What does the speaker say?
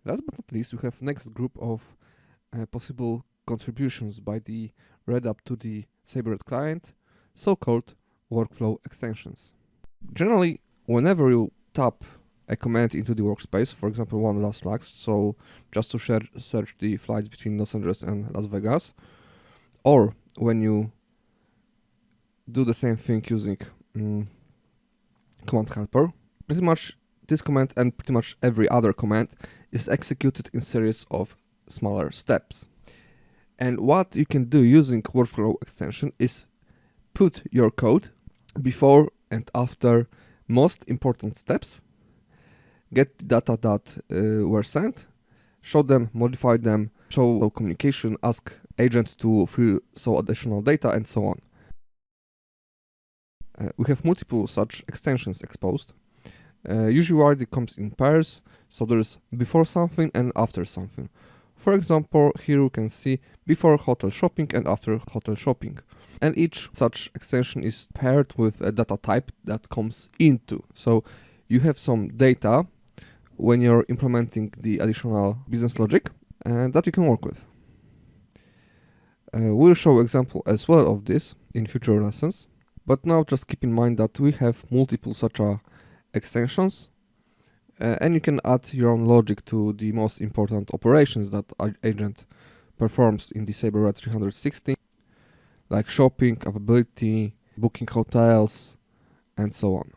Last but not least, we have next group of possible contributions by the Red app to the Sabre Red client, so-called workflow extensions. Generally, whenever you tap a command into the workspace, for example, one last lax, so just to search the flights between Los Angeles and Las Vegas, or when you do the same thing using command helper, pretty much this command and pretty much every other command is executed in series of smaller steps. And what you can do using workflow extension is put your code before and after most important steps, get the data that were sent, show them, modify them, show communication, ask agent to fill some additional data, and so on. We have multiple such extensions exposed. Usually it comes in pairs, so there's before something and after something. For example, here you can see before hotel shopping and after hotel shopping. And each such extension is paired with a data type that comes into. So you have some data when you're implementing the additional business logic that you can work with. We'll show example as well of this in future lessons. But now just keep in mind that we have multiple such extensions and you can add your own logic to the most important operations that agent performs in the Sabre Red 360, like shopping, availability, booking hotels, and so on.